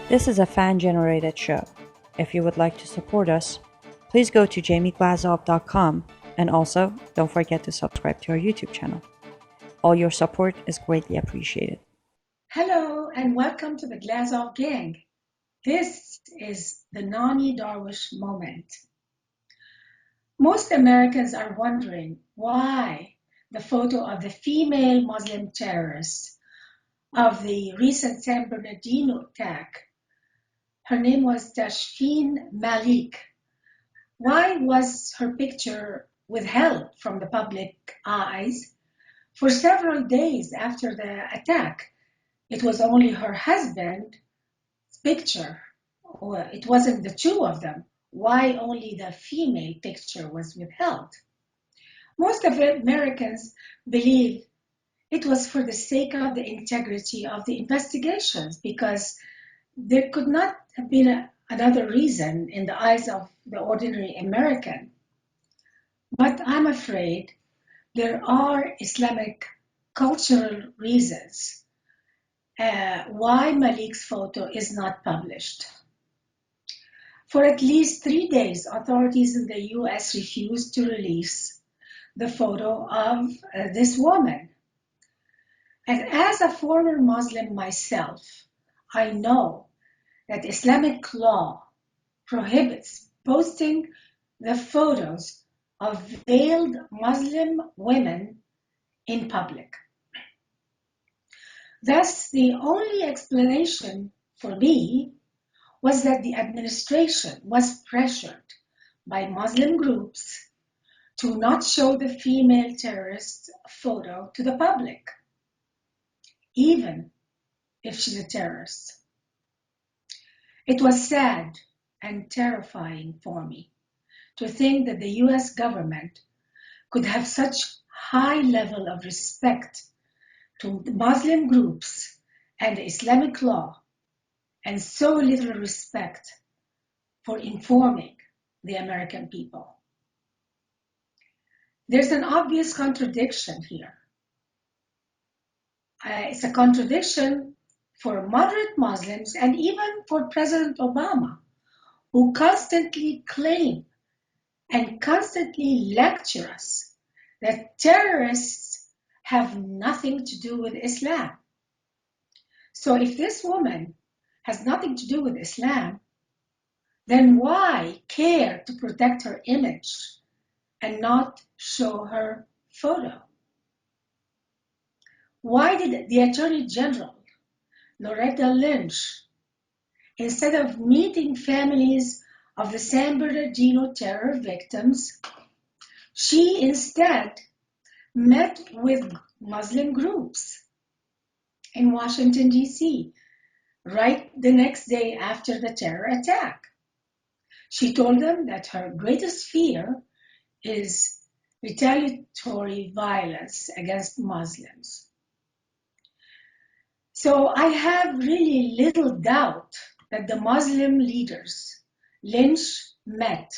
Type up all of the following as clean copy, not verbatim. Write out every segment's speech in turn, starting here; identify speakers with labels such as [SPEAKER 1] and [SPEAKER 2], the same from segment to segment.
[SPEAKER 1] This is a fan-generated show. If you would like to support us, please go to jamieglazov.com and also don't forget to subscribe to our YouTube channel. All your support is greatly appreciated.
[SPEAKER 2] Hello and welcome to the Glazov gang. This is the Nonie Darwish moment. Most Americans are wondering why the photo of the female Muslim terrorist of the recent San Bernardino attack, her name was Tashfeen Malik. Why was her picture withheld from the public eyes for several days after the attack? It was only her husband's picture, or it wasn't the two of them. Why only the female picture was withheld? Most of Americans believe it was for the sake of the integrity of the investigations, because there could not have been another reason in the eyes of the ordinary American. But I'm afraid there are Islamic cultural reasons why Malik's photo is not published. For at least 3 days, authorities in the US refused to release the photo of this woman. And as a former Muslim myself, I know that Islamic law prohibits posting the photos of veiled Muslim women in public. Thus, the only explanation for me was that the administration was pressured by Muslim groups to not show the female terrorist photo to the public, even if she's a terrorist. It was sad and terrifying for me to think that the US government could have such high level of respect to the Muslim groups and Islamic law, and so little respect for informing the American people. There's an obvious contradiction here. It's a contradiction for moderate Muslims and even for President Obama, who constantly claim and constantly lecture us that terrorists have nothing to do with Islam. So if this woman has nothing to do with Islam, then why care to protect her image and not show her photo? Why did the Attorney General, Loretta Lynch, instead of meeting families of the San Bernardino terror victims, she instead met with Muslim groups in Washington, D.C., right the next day after the terror attack? She told them that her greatest fear is retaliatory violence against Muslims. So I have really little doubt that the Muslim leaders Lynch met.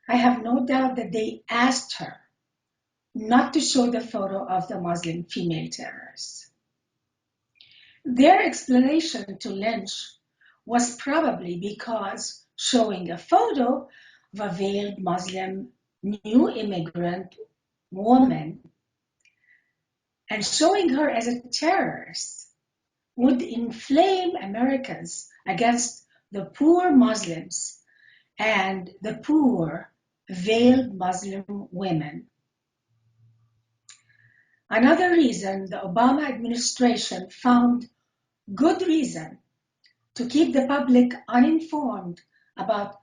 [SPEAKER 2] I have no doubt that they asked her not to show the photo of the Muslim female terrorist. Their explanation to Lynch was probably because showing a photo of a veiled Muslim new immigrant woman and showing her as a terrorist would inflame Americans against the poor Muslims and the poor veiled Muslim women. Another reason the Obama administration found good reason to keep the public uninformed about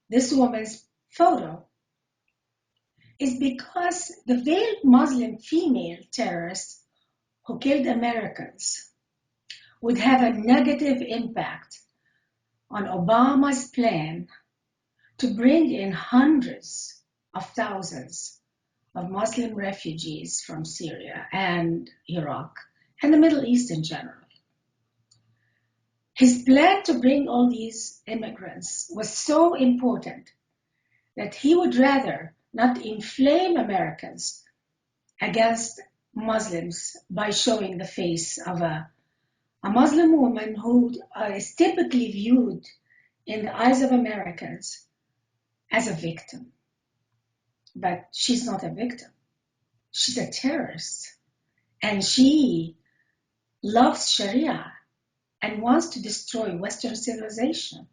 [SPEAKER 2] this woman's photo is because the veiled Muslim female terrorists who killed Americans would have a negative impact on Obama's plan to bring in hundreds of thousands of Muslim refugees from Syria and Iraq and the Middle East in general. His plan to bring all these immigrants was so important that he would rather not inflame Americans against Muslims by showing the face of a a Muslim woman who is typically viewed in the eyes of Americans as a victim. But she's not a victim. She's a terrorist. And she loves Sharia and wants to destroy Western civilization.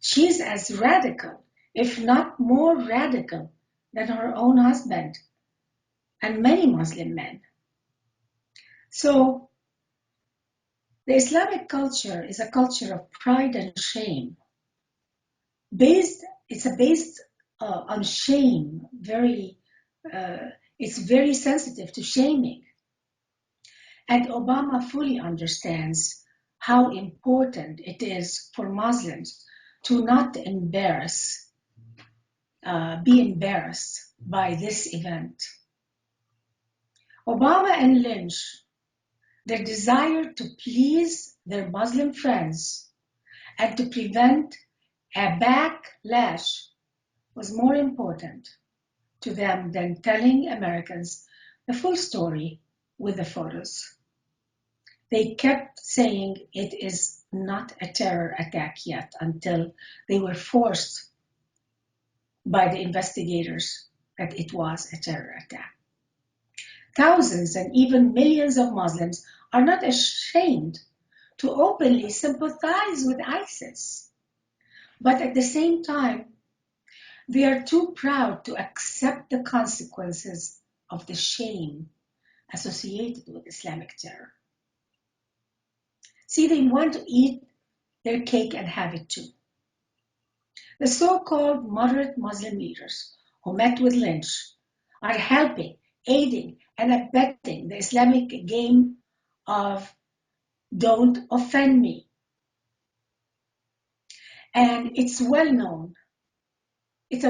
[SPEAKER 2] She's as radical, if not more radical, than her own husband and many Muslim men. So the Islamic culture is a culture of pride and shame. It's based on shame. It's very sensitive to shaming. And Obama fully understands how important it is for Muslims to not be embarrassed by this event. Obama and Lynch, their desire to please their Muslim friends and to prevent a backlash was more important to them than telling Americans the full story with the photos. They kept saying it is not a terror attack yet until they were forced by the investigators that it was a terror attack. Thousands and even millions of Muslims are not ashamed to openly sympathize with ISIS. But at the same time, they are too proud to accept the consequences of the shame associated with Islamic terror. See, they want to eat their cake and have it too. The so-called moderate Muslim leaders who met with Lynch are helping, aiding, and abetting the Islamic game of don't offend me. And it's a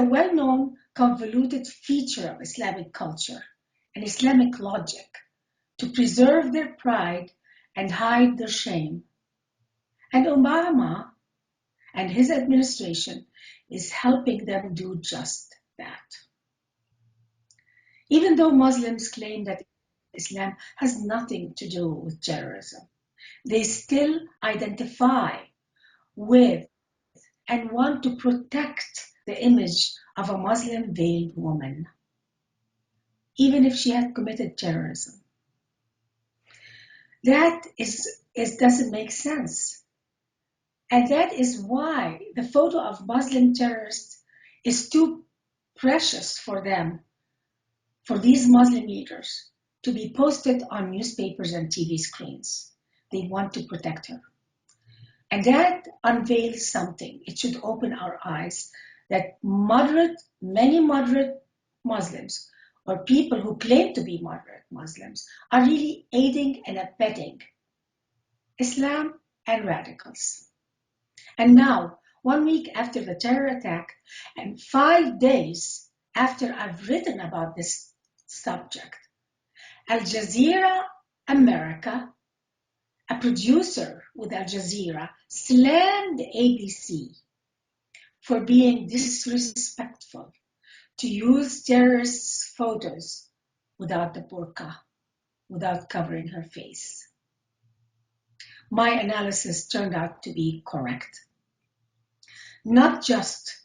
[SPEAKER 2] well-known convoluted feature of Islamic culture and Islamic logic to preserve their pride and hide their shame. And Obama and his administration is helping them do just that. Even though Muslims claim that Islam has nothing to do with terrorism, they still identify with and want to protect the image of a Muslim veiled woman, even if she had committed terrorism. That doesn't make sense. And that is why the photo of Muslim terrorists is too precious for them, for these Muslim leaders, to be posted on newspapers and TV screens. They want to protect her. And that unveils something. It should open our eyes that many moderate Muslims, or people who claim to be moderate Muslims, are really aiding and abetting Islam and radicals. And now, 1 week after the terror attack and 5 days after I've written about this subject, Al Jazeera America, a producer with Al Jazeera, slammed ABC for being disrespectful to use terrorists' photos without the burqa, without covering her face. My analysis turned out to be correct. Not just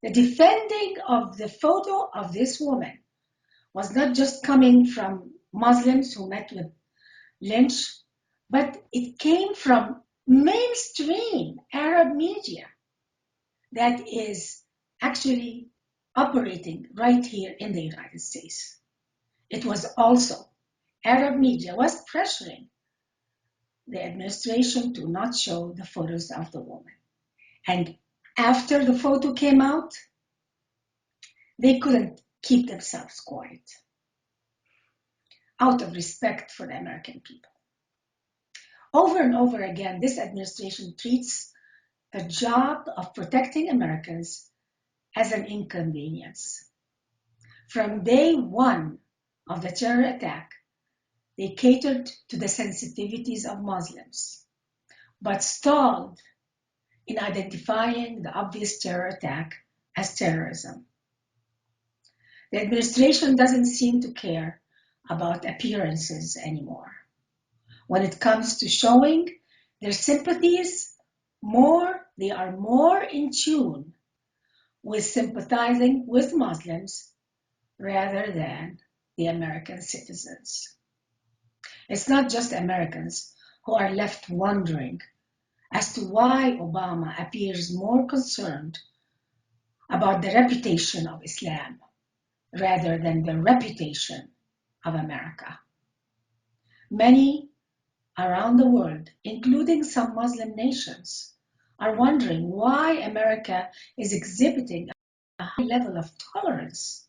[SPEAKER 2] the defending of the photo of this woman was not just coming from Muslims who met with Lynch, but it came from mainstream Arab media that is actually operating right here in the United States. It was also, Arab media was pressuring the administration to not show the photos of the woman. And after the photo came out, they couldn't keep themselves quiet out of respect for the American people. Over and over again, this administration treats the job of protecting Americans as an inconvenience. From day one of the terror attack, they catered to the sensitivities of Muslims, but stalled in identifying the obvious terror attack as terrorism. The administration doesn't seem to care about appearances anymore. When it comes to showing Their sympathies, they are more in tune with sympathizing with Muslims rather than the American citizens. It's not just Americans who are left wondering as to why Obama appears more concerned about the reputation of Islam rather than the reputation of America. Many around the world, including some Muslim nations, are wondering why America is exhibiting a high level of tolerance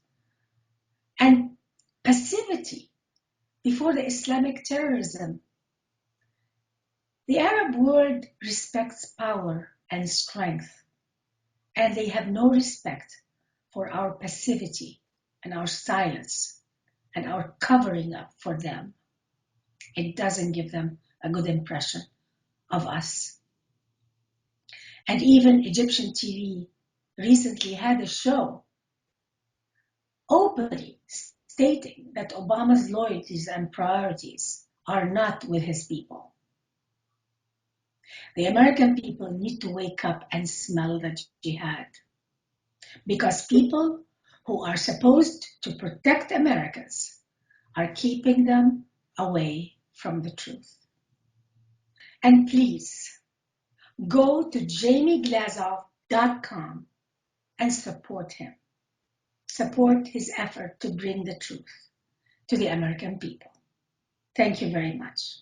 [SPEAKER 2] and passivity before the Islamic terrorism. The Arab world respects power and strength, and they have no respect for our passivity and our silence and our covering up for them. It doesn't give them a good impression of us. And even Egyptian TV recently had a show openly stating that Obama's loyalties and priorities are not with his people. The American people need to wake up and smell the jihad, because people who are supposed to protect Americans are keeping them away from the truth. And please, go to jamieglazov.com and support him. Support his effort to bring the truth to the American people. Thank you very much.